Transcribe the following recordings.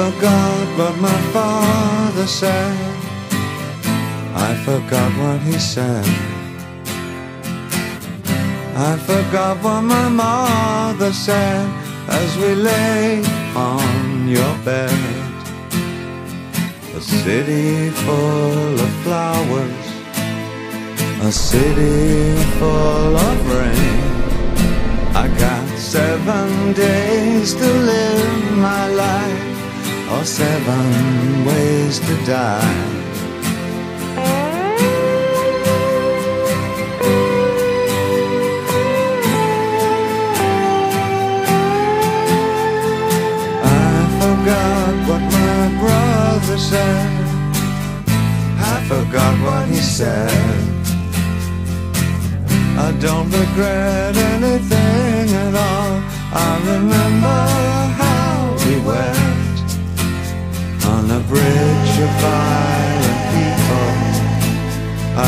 forgot what my father said. I forgot what he said. I forgot what my mother said as we lay on your bed. A city full of flowers, a city full of rain. I got 7 days to live my life, or 7 ways to die. What my brother said, I forgot what he said. I don't regret anything at all. I remember how we went on a bridge of violent people.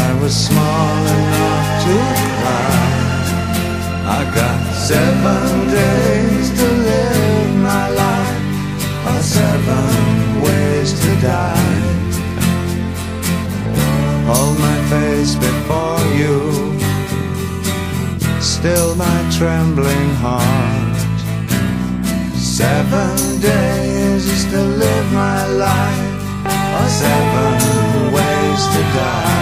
I was small enough to cry. I got 7 days to live my life, or 7 ways to die. Hold my face before you, still my trembling heart. 7 days to live my life, or 7 ways to die.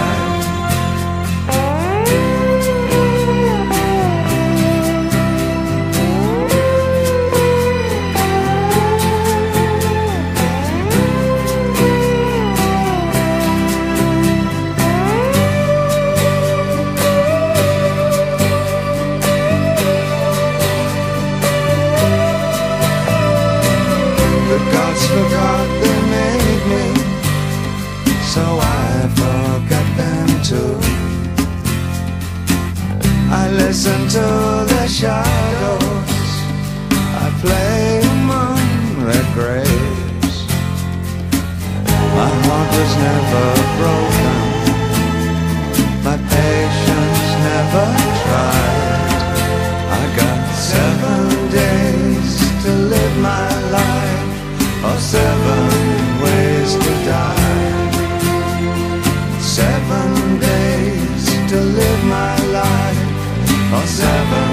Forgot they made me, so I forgot them too. I listen to their shadows, I play among their graves. My heart was never broken, my patience never tried. I got 7 days to live my life, or 7 ways to die. 7 days to live my life, or 7